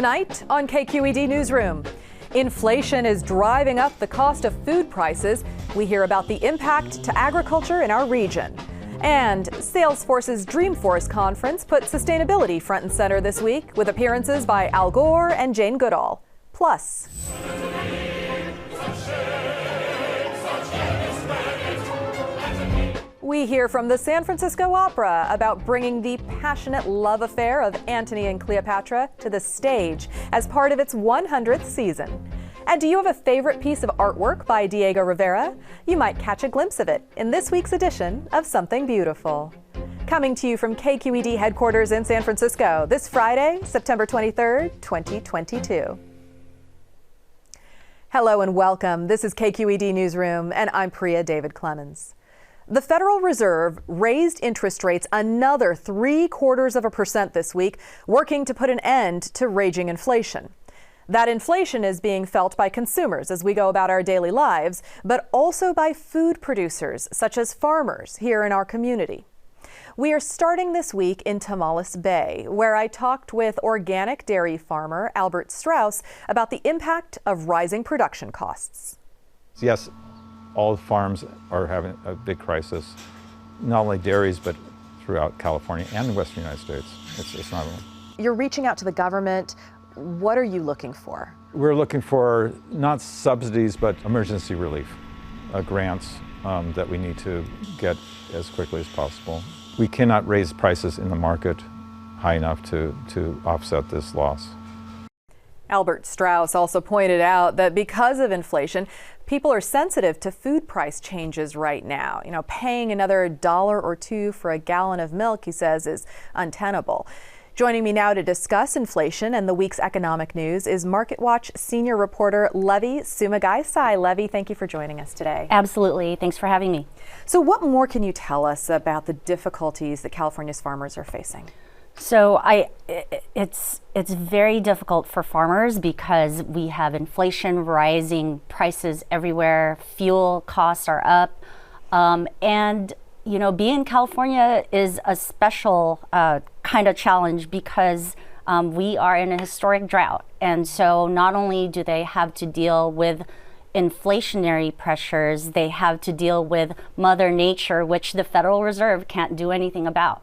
Tonight on KQED Newsroom, inflation is driving up the cost of food prices. We hear about the impact to agriculture in our region. And Salesforce's Dreamforce conference put sustainability front and center this week with appearances by Al Gore and Jane Goodall. Plus, we hear from the San Francisco Opera about bringing the passionate love affair of Antony and Cleopatra to the stage as part of its 100th season. And do you have a favorite piece of artwork by Diego Rivera? You might catch a glimpse of it in this week's edition of Something Beautiful. Coming to you from KQED headquarters in San Francisco this Friday, September 23rd, 2022. Hello and welcome. This is KQED Newsroom, and I'm Priya David Clemens. The Federal Reserve raised interest rates another 0.75% this week, working to put an end to raging inflation. That inflation is being felt by consumers as we go about our daily lives, but also by food producers, such as farmers here in our community. We are starting this week in Tomales Bay, where I talked with organic dairy farmer Albert Strauss about the impact of rising production costs. Yes, all farms are having a big crisis, not only dairies, but throughout California and the Western United States. It's not only. You're reaching out to the government. What are you looking for? We're looking for not subsidies, but emergency relief, grants that we need to get as quickly as possible. We cannot raise prices in the market high enough to offset this loss. Albert Strauss also pointed out that because of inflation, people are sensitive to food price changes right now. You know, paying another $1 or $2 for a gallon of milk, he says, is untenable. Joining me now to discuss inflation and the week's economic news is MarketWatch senior reporter Levi Sumagaysay. Levi, thank you for joining us today. Absolutely. Thanks for having me. So what more can you tell us about the difficulties that California's farmers are facing? So it's very difficult for farmers because we have inflation, rising prices everywhere, fuel costs are up, and you know, being in California is a special kind of challenge because we are in a historic drought, and so not only do they have to deal with inflationary pressures, they have to deal with Mother Nature, which the Federal Reserve can't do anything about.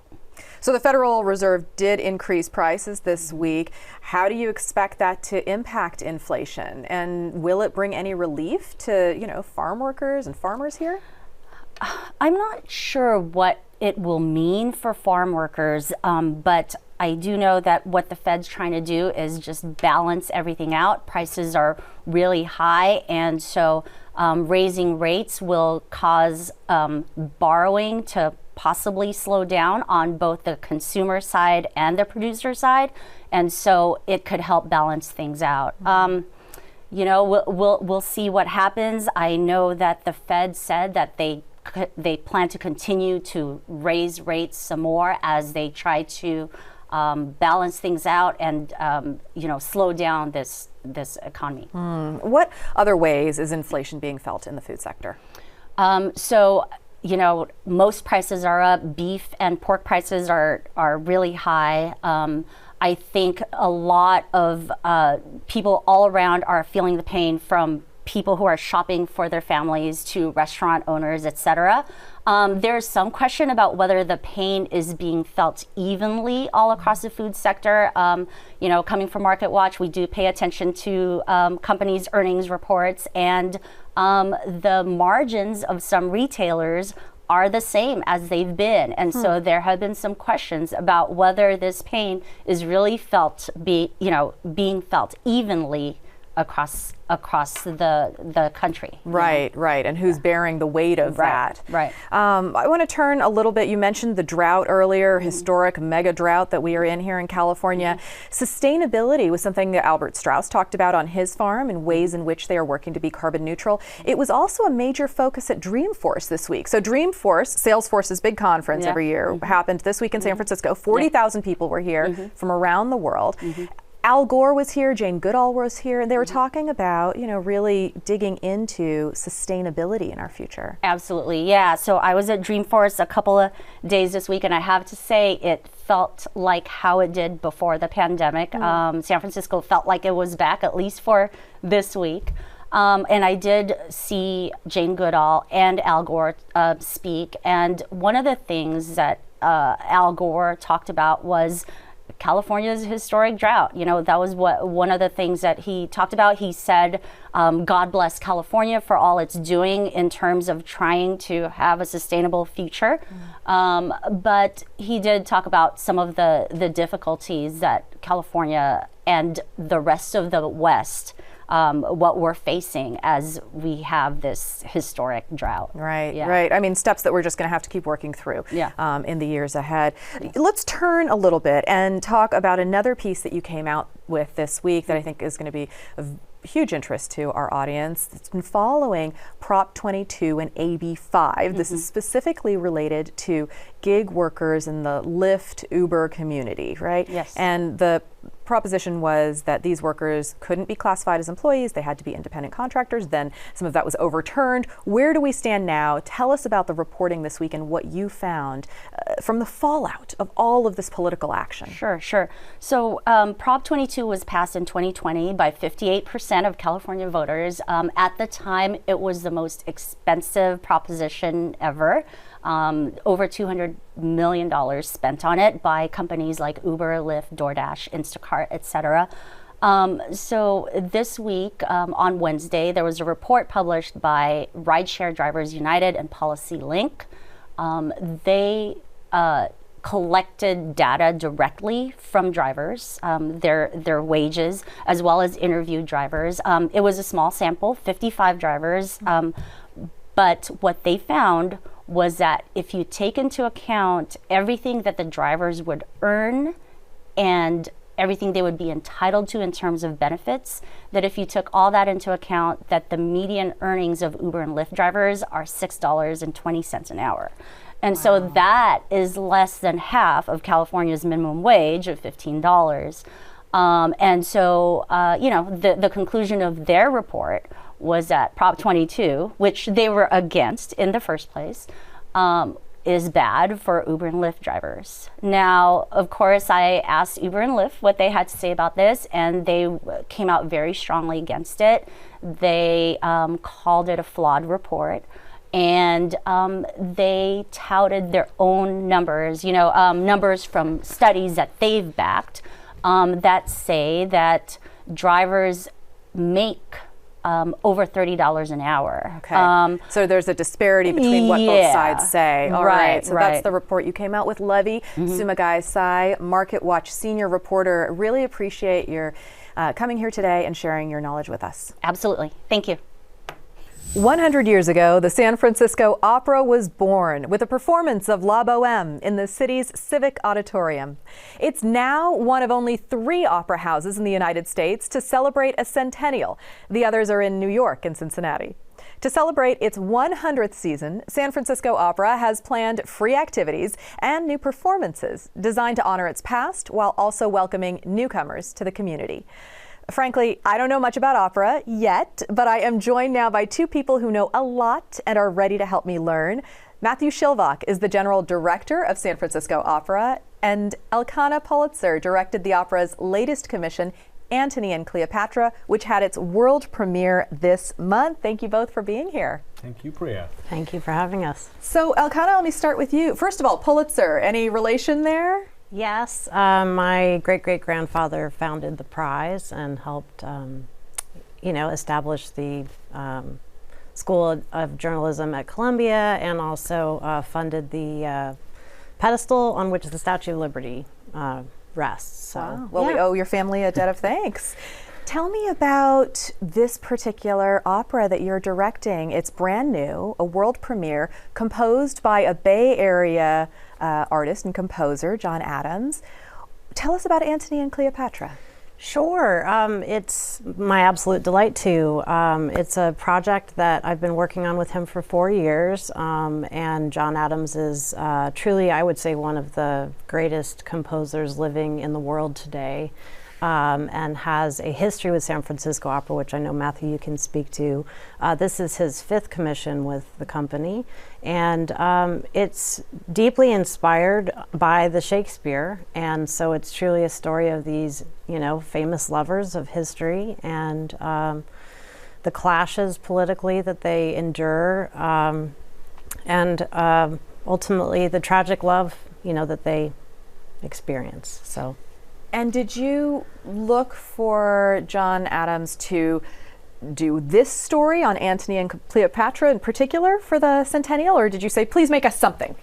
So the Federal Reserve did increase prices this week. How do you expect that to impact inflation? And will it bring any relief to, you know, farm workers and farmers here? I'm not sure what it will mean for farm workers, but I do know that what the Fed's trying to do is just balance everything out. Prices are really high, and so raising rates will cause borrowing to possibly slow down on both the consumer side and the producer side, and so it could help balance things out. You know, we'll see what happens. I know that the Fed said that they plan to continue to raise rates some more as they try to balance things out and you know, slow down this economy. What other ways is inflation being felt in the food sector? So, you know, most prices are up. Beef and pork prices are really high. I think a lot of people all around are feeling the pain, from people who are shopping for their families to restaurant owners, etc. There's some question about whether the pain is being felt evenly all across the food sector. You know, coming from MarketWatch, we do pay attention to companies' earnings reports, and the margins of some retailers are the same as they've been. And so there have been some questions about whether this pain is really being felt evenly across the country. Right, right. And who's bearing the weight of that? Right. I want to turn a little bit. You mentioned the drought earlier, historic mega drought that we are in here in California. Sustainability was something that Albert Strauss talked about on his farm and ways in which they are working to be carbon neutral. It was also a major focus at Dreamforce this week. So Dreamforce, Salesforce's big conference every year, happened this week in San Francisco. 40,000 people were here from around the world. Al Gore was here, Jane Goodall was here, and they were talking about, really digging into sustainability in our future. Absolutely, yeah. So I was at Dreamforce a couple of days this week, and I have to say it felt like how it did before the pandemic. San Francisco felt like it was back, at least for this week. And I did see Jane Goodall and Al Gore speak, and one of the things that Al Gore talked about was California's historic drought. That was one of the things that he talked about. He said, God bless California for all it's doing in terms of trying to have a sustainable future. But he did talk about some of the difficulties that California and the rest of the West, what we're facing as we have this historic drought. Right, Yeah. right. I mean, steps that we're just going to have to keep working through Yeah. in the years ahead. Let's turn a little bit and talk about another piece that you came out with this week that I think is going to be of huge interest to our audience. It's been following Prop 22 and AB 5. This is specifically related to gig workers in the Lyft, Uber community, right? Yes. And the proposition was that these workers couldn't be classified as employees. They had to be independent contractors. Then some of that was overturned. Where do we stand now? Tell us about the reporting this week and what you found from the fallout of all of this political action. Sure. So Prop 22 was passed in 2020 by 58% of California voters. At the time, it was the most expensive proposition ever. Over $200 million spent on it by companies like Uber, Lyft, DoorDash, Instacart, etc. So this week, on Wednesday, there was a report published by Rideshare Drivers United and Policy Link. They collected data directly from drivers, their wages, as well as interviewed drivers. It was a small sample, 55 drivers, but what they found was that if you take into account everything that the drivers would earn and everything they would be entitled to in terms of benefits, that if you took all that into account, that the median earnings of Uber and Lyft drivers are $6.20 an hour. And so that is less than half of California's minimum wage of $15. And so, the conclusion of their report was that Prop 22, which they were against in the first place, is bad for Uber and Lyft drivers. Now, of course, I asked Uber and Lyft what they had to say about this, and they came out very strongly against it. They called it a flawed report. And they touted their own numbers, numbers from studies that they've backed that say that drivers make over $30 an hour. Okay. So there's a disparity between what both sides say. All right. So right. That's the report you came out with. Levi, Sumagaysay, MarketWatch senior reporter. Really appreciate your coming here today and sharing your knowledge with us. Absolutely. Thank you. 100 years ago, the San Francisco Opera was born with a performance of La Bohème in the city's Civic Auditorium. It's now one of only 3 opera houses in the United States to celebrate a centennial. The others are in New York and Cincinnati. To celebrate its 100th season, San Francisco Opera has planned free activities and new performances designed to honor its past while also welcoming newcomers to the community. Frankly, I don't know much about opera yet, but I am joined now by 2 people who know a lot and are ready to help me learn. Matthew Shilvock is the general director of San Francisco Opera, and Elkhanah Pulitzer directed the opera's latest commission, Antony and Cleopatra, which had its world premiere this month. Thank you both for being here. Thank you, Priya. Thank you for having us. So, Elkhanah, let me start with you. First of all, Pulitzer, any relation there? Yes, my great-great-grandfather founded the prize and helped, establish the School of Journalism at Columbia, and also funded the pedestal on which the Statue of Liberty rests. So, wow. Well, we owe your family a debt of thanks. Tell me about this particular opera that you're directing. It's brand new, a world premiere, composed by a Bay Area artist and composer, John Adams. Tell us about Antony and Cleopatra. Sure. It's my absolute delight to. It's a project that I've been working on with him for 4 years, and John Adams is truly, I would say, one of the greatest composers living in the world today. and has a history with San Francisco Opera, which I know, Matthew, you can speak to. This is his 5th commission with the company, and it's deeply inspired by the Shakespeare, and so it's truly a story of these, famous lovers of history, and the clashes politically that they endure, and ultimately the tragic love, that they experience. So. And did you look for John Adams to do this story on Antony and Cleopatra in particular for the Centennial, or did you say, please make us something?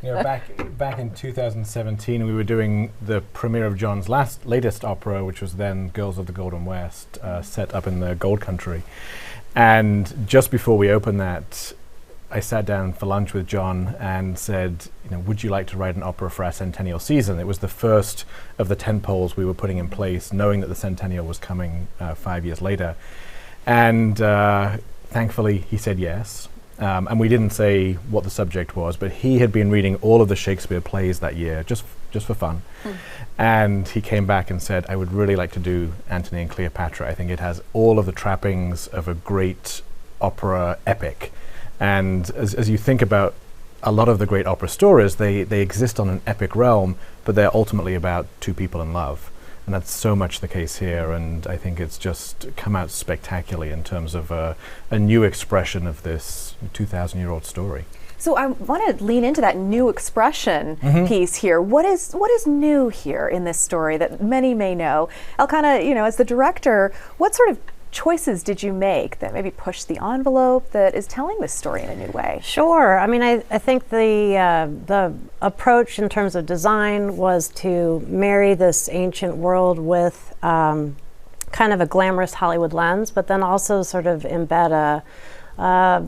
Back in 2017, we were doing the premiere of John's latest opera, which was then Girls of the Golden West, set up in the Gold Country. And just before we opened that, I sat down for lunch with John and said, would you like to write an opera for our Centennial season? It was the first of the tentpoles we were putting in place, knowing that the Centennial was coming 5 years later. And thankfully, he said yes. And we didn't say what the subject was, but he had been reading all of the Shakespeare plays that year, just for fun. And he came back and said, I would really like to do Antony and Cleopatra. I think it has all of the trappings of a great opera epic. And as you think about a lot of the great opera stories, they exist on an epic realm, but they're ultimately about two people in love. And that's so much the case here, and I think it's just come out spectacularly in terms of a new expression of this 2,000-year-old story. So I want to lean into that new expression piece here. What is new here in this story that many may know? Elkhanah, as the director, what sort of choices did you make that maybe push the envelope that is telling this story in a new way? Sure. I mean, I think the approach in terms of design was to marry this ancient world with kind of a glamorous Hollywood lens, but then also sort of embed a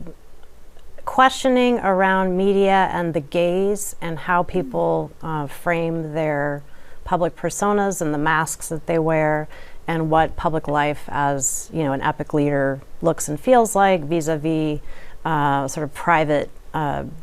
questioning around media and the gaze and how people frame their public personas and the masks that they wear, and what public life as an epic leader looks and feels like vis-a-vis sort of private,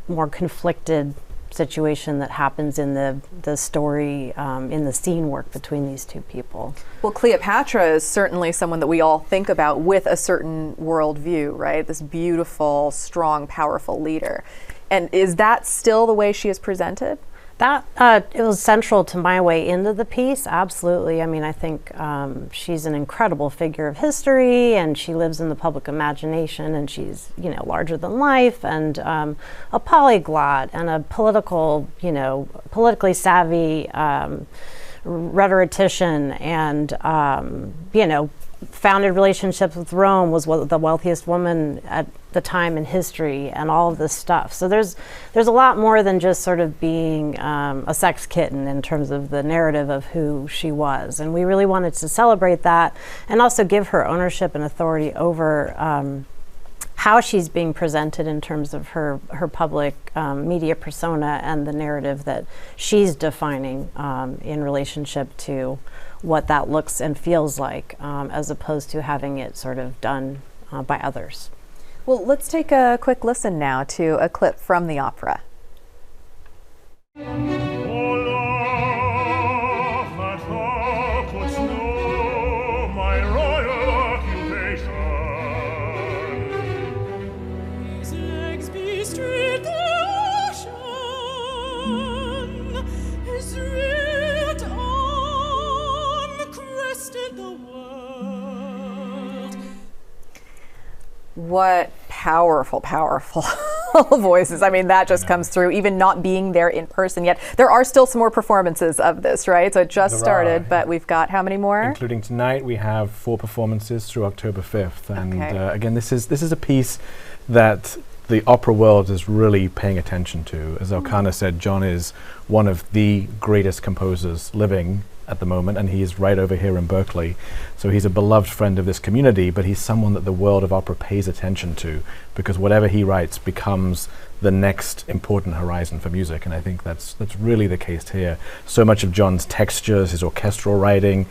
more conflicted situation that happens in the story, in the scene work between these two people. Well, Cleopatra is certainly someone that we all think about with a certain worldview, right? This beautiful, strong, powerful leader. And is that still the way she is presented? That it was central to my way into the piece, absolutely. I mean, I think she's an incredible figure of history, and she lives in the public imagination, and she's, larger than life, and a polyglot, and a politically savvy rhetorician, and, founded relationships with Rome, was the wealthiest woman at the time in history, and all of this stuff. So there's a lot more than just sort of being a sex kitten in terms of the narrative of who she was. And we really wanted to celebrate that and also give her ownership and authority over how she's being presented in terms of her public media persona and the narrative that she's defining in relationship to what that looks and feels like, as opposed to having it sort of done by others. Well, let's take a quick listen now to a clip from the opera. What powerful, powerful voices. I mean, that just comes through, even not being there in person yet. There are still some more performances of this, right? So it just started, but we've got how many more? Including tonight, we have 4 performances through October 5th. And again, this is a piece that the opera world is really paying attention to. As Elkhanah said, John is one of the greatest composers living at the moment, and he is right over here in Berkeley. So he's a beloved friend of this community, but he's someone that the world of opera pays attention to, because whatever he writes becomes the next important horizon for music. And I think that's really the case here. So much of John's textures, his orchestral writing,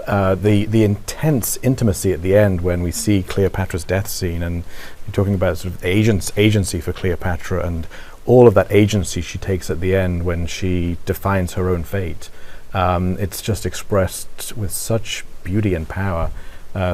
the intense intimacy at the end when we see Cleopatra's death scene, and you're talking about sort of agency for Cleopatra, and all of that agency she takes at the end when she defines her own fate. It's just expressed with such beauty and power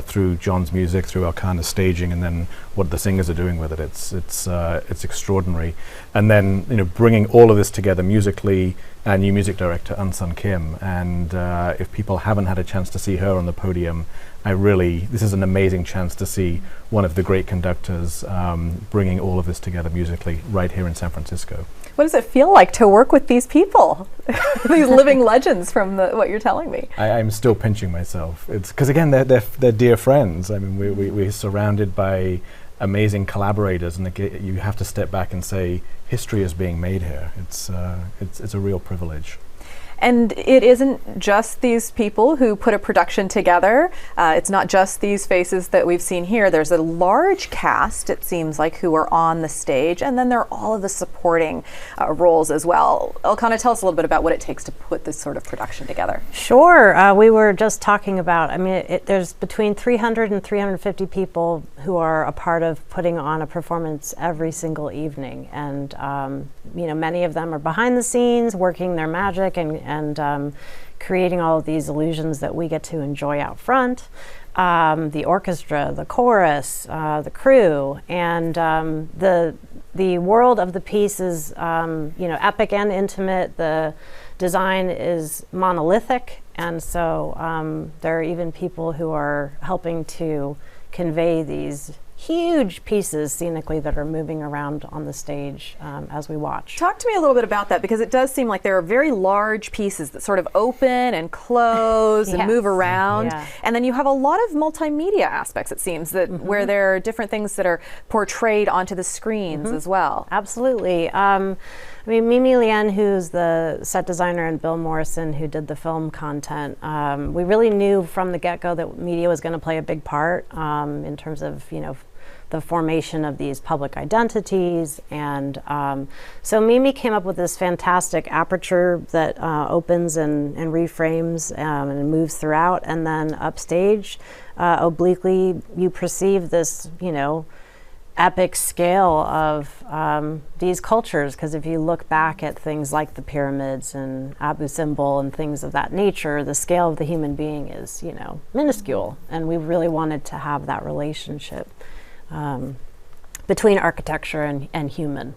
through John's music, through Elkhanah's staging, and then what the singers are doing with it. It's extraordinary. And then bringing all of this together musically, our new music director Unsung Kim, and if people haven't had a chance to see her on the podium, this is an amazing chance to see one of the great conductors bringing all of this together musically right here in San Francisco. What does it feel like to work with these people, these living legends from what you're telling me? I'm still pinching myself. It's because again, they're dear friends. I mean, we're surrounded by amazing collaborators, and you have to step back and say history is being made here. It's a real privilege. And it isn't just these people who put a production together. It's not just these faces that we've seen here. There's a large cast, it seems like, who are on the stage, and then there are all of the supporting roles as well. Elkhanah, tell us a little bit about what it takes to put this sort of production together. Sure. We were just talking about, there's between 300 and 350 people who are a part of putting on a performance every single evening. And, many of them are behind the scenes working their magic and creating all of these illusions that we get to enjoy out front. The orchestra, the chorus, the crew, and the world of the piece is epic and intimate. The design is monolithic, and so there are even people who are helping to convey these huge pieces scenically that are moving around on the stage as we watch. Talk to me a little bit about that, because it does seem like there are very large pieces that sort of open and close and move around. Yeah. And then you have a lot of multimedia aspects, it seems, that where there are different things that are portrayed onto the screens as well. Absolutely. Mimi Lien, who's the set designer, and Bill Morrison, who did the film content, we really knew from the get-go that media was going to play a big part in terms of, the formation of these public identities. And so Mimi came up with this fantastic aperture that opens and reframes and moves throughout. And then upstage, obliquely, you perceive this, epic scale of these cultures, because if you look back at things like the pyramids and Abu Simbel and things of that nature, the scale of the human being is, minuscule, and we really wanted to have that relationship between architecture and human.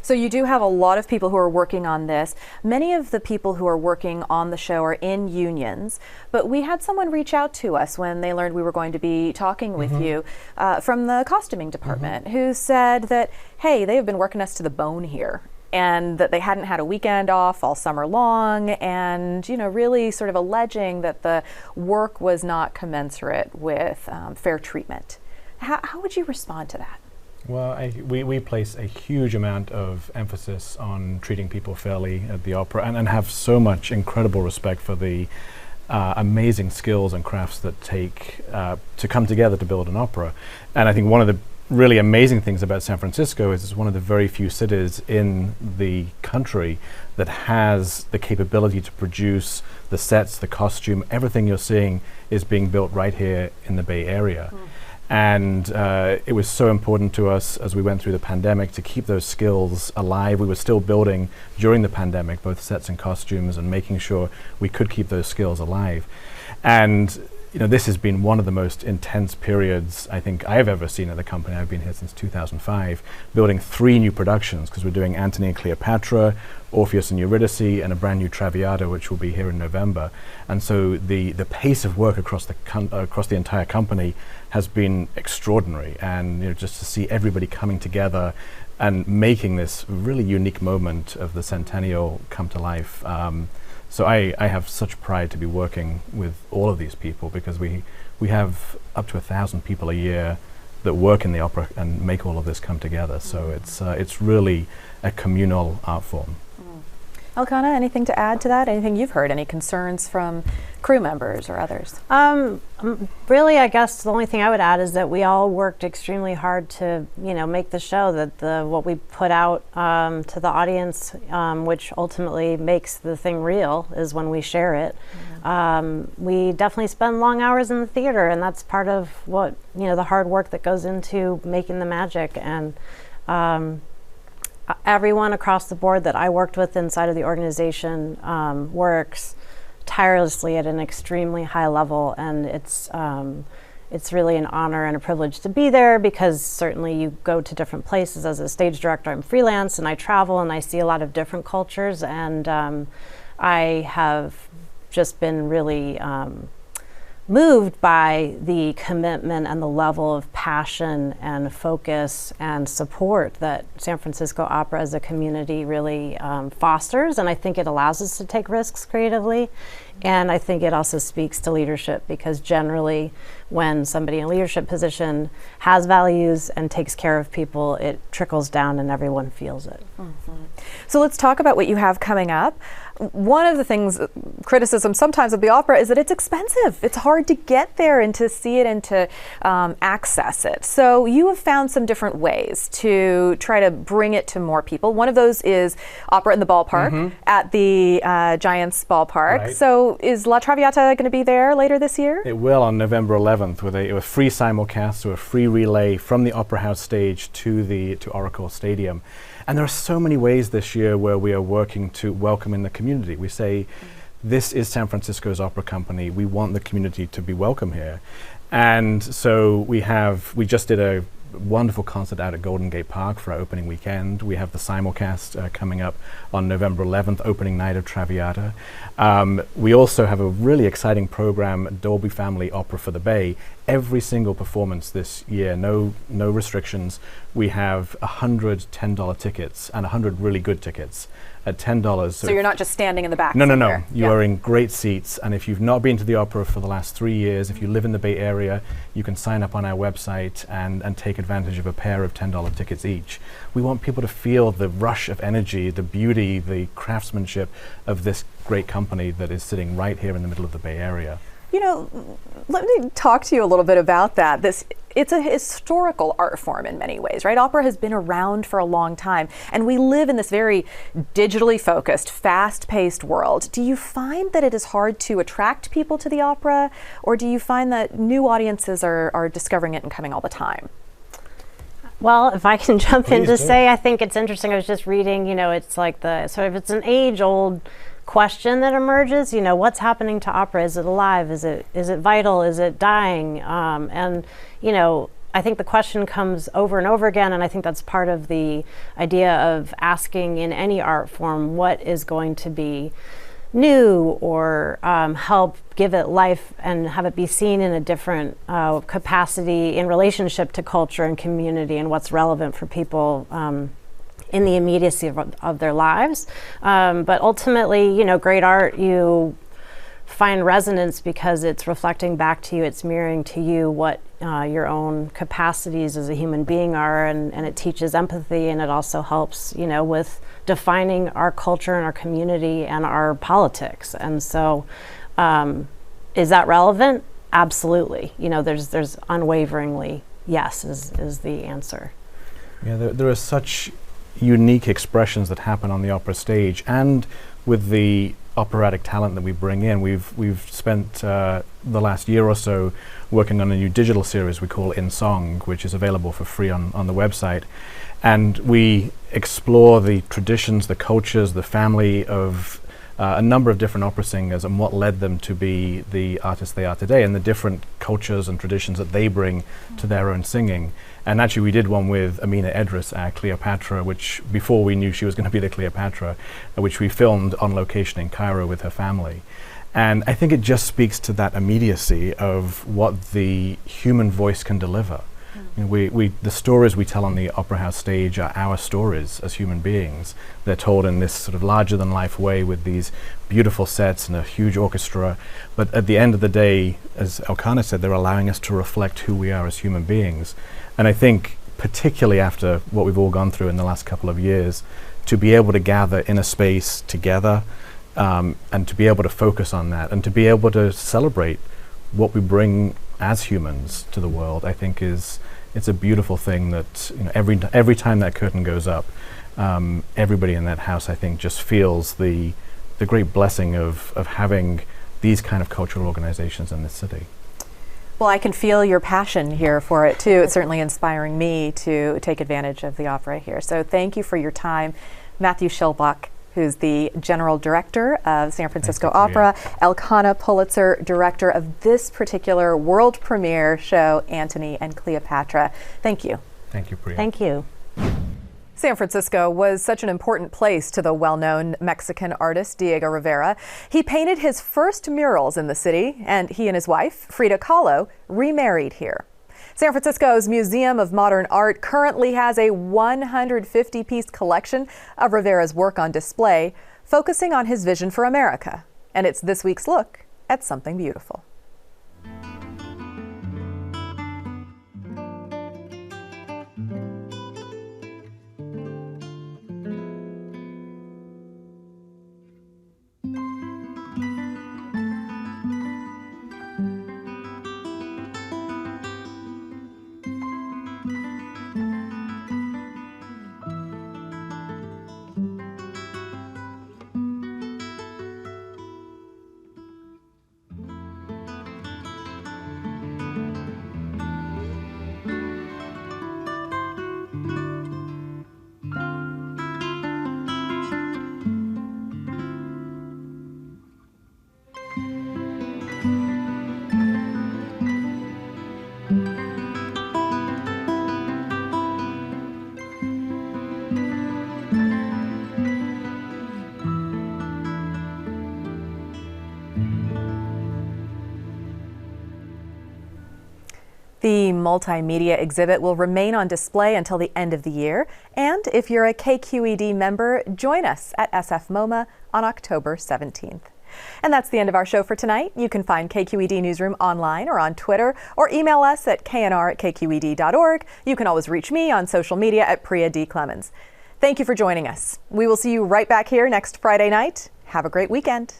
So you do have a lot of people who are working on this. Many of the people who are working on the show are in unions, but we had someone reach out to us when they learned we were going to be talking with you from the costuming department, who said that, hey, they have been working us to the bone here, and that they hadn't had a weekend off all summer long, and really sort of alleging that the work was not commensurate with fair treatment. How would you respond to that? Well, we place a huge amount of emphasis on treating people fairly at the opera, and have so much incredible respect for the amazing skills and crafts that take to come together to build an opera. And I think one of the really amazing things about San Francisco is it's one of the very few cities in the country that has the capability to produce the sets, the costume, everything you're seeing is being built right here in the Bay Area. And it was so important to us as we went through the pandemic to keep those skills alive. We were still building during the pandemic, both sets and costumes, and making sure we could keep those skills alive. And this has been one of the most intense periods I think I've ever seen at the company. I've been here since 2005, building 3 new productions, because we're doing Antony and Cleopatra, Orpheus and Eurydice, and a brand new Traviata, which will be here in November. And so the pace of work across the entire company has been extraordinary, and just to see everybody coming together and making this really unique moment of the Centennial come to life. So I have such pride to be working with all of these people, because we have up to 1,000 people a year that work in the opera and make all of this come together. So it's really a communal art form. Elkhanah, anything to add to that? Anything you've heard? Any concerns from crew members or others? Really, I guess the only thing I would add is that we all worked extremely hard to, make the show that what we put out to the audience, which ultimately makes the thing real, is when we share it. We definitely spend long hours in the theater, and that's part of what, the hard work that goes into making the magic. And everyone across the board that I worked with inside of the organization works tirelessly at an extremely high level, and it's really an honor and a privilege to be there, because certainly you go to different places. As a stage director, I'm freelance and I travel and I see a lot of different cultures, and I have just been really moved by the commitment and the level of passion and focus and support that San Francisco Opera as a community really fosters. And I think it allows us to take risks creatively. And I think it also speaks to leadership, because generally when somebody in a leadership position has values and takes care of people, it trickles down and everyone feels it. So let's talk about what you have coming up. One of the things, criticism sometimes of the opera, is that it's expensive. It's hard to get there and to see it and to access it. So you have found some different ways to try to bring it to more people. One of those is Opera in the Ballpark at the Giants Ballpark. Right. So is La Traviata going to be there later this year? It will, on November 11th, with a free simulcast, so a free relay from the Opera House stage to Oracle Stadium. And there are so many ways this year where we are working to welcome in the community. We say, this is San Francisco's opera company. We want the community to be welcome here. And so we just did a wonderful concert out at Golden Gate Park for our opening weekend. We have the simulcast coming up on November 11th, opening night of Traviata. We also have a really exciting program, Dolby Family Opera for the Bay. Every single performance this year, no restrictions. We have 100 $10 tickets and 100 really good tickets at $10. So you're not just standing in the back No. somewhere. You are in great seats, and if you've not been to the opera for the last 3 years, if you live in the Bay Area, you can sign up on our website and take advantage of a pair of $10 tickets each. We want people to feel the rush of energy, the beauty, the craftsmanship of this great company that is sitting right here in the middle of the Bay Area. You know, let me talk to you a little bit about that. It's a historical art form in many ways, right? Opera has been around for a long time, and we live in this very digitally focused, fast-paced world. Do you find that it is hard to attract people to the opera, or do you find that new audiences are discovering it and coming all the time? Well, if I can jump in Please to do. say, I think it's interesting. I was just reading, it's like it's an age-old question that emerges. What's happening to opera? Is it alive? Is it vital? Is it dying? And I think the question comes over and over again, and I think that's part of the idea of asking in any art form what is going to be new or help give it life and have it be seen in a different capacity in relationship to culture and community and what's relevant for people in the immediacy of their lives. But ultimately, great art, you find resonance because it's reflecting back to you, it's mirroring to you what your own capacities as a human being are, and it teaches empathy, and it also helps, with defining our culture and our community and our politics. And so, is that relevant? Absolutely. There's unwaveringly yes is the answer. Yeah, there are such unique expressions that happen on the opera stage, and with the operatic talent that we bring in. We've spent the last year or so working on a new digital series we call In Song, which is available for free on the website. And we explore the traditions, the cultures, the family of a number of different opera singers and what led them to be the artists they are today, and the different cultures and traditions that they bring to their own singing. And actually we did one with Amina Edris, our Cleopatra, which before we knew she was going to be the Cleopatra, which we filmed on location in Cairo with her family. And I think it just speaks to that immediacy of what the human voice can deliver. The stories we tell on the Opera House stage are our stories as human beings. They're told in this sort of larger-than-life way with these beautiful sets and a huge orchestra. But at the end of the day, as Elkhanah said, they're allowing us to reflect who we are as human beings. And I think, particularly after what we've all gone through in the last couple of years, to be able to gather in a space together and to be able to focus on that and to be able to celebrate what we bring as humans to the world, I think it's a beautiful thing that every time that curtain goes up, everybody in that house, I think, just feels the great blessing of having these kind of cultural organizations in this city. Well, I can feel your passion here for it too. It's certainly inspiring me to take advantage of the opera here. So thank you for your time. Matthew Shilvock, who's the general director of San Francisco Opera, Elkhanah Pulitzer director of this particular world premiere show, Antony and Cleopatra. Thank you. Thank you, Priya. Thank you. San Francisco was such an important place to the well-known Mexican artist Diego Rivera. He painted his first murals in the city, and he and his wife, Frida Kahlo, remarried here. San Francisco's Museum of Modern Art currently has a 150-piece collection of Rivera's work on display, focusing on his vision for America. And it's this week's look at something beautiful. The multimedia exhibit will remain on display until the end of the year. And if you're a KQED member, join us at SF MoMA on October 17th. And that's the end of our show for tonight. You can find KQED Newsroom online or on Twitter, or email us at knr@kqed.org. You can always reach me on social media at Priya D. Clemens. Thank you for joining us. We will see you right back here next Friday night. Have a great weekend.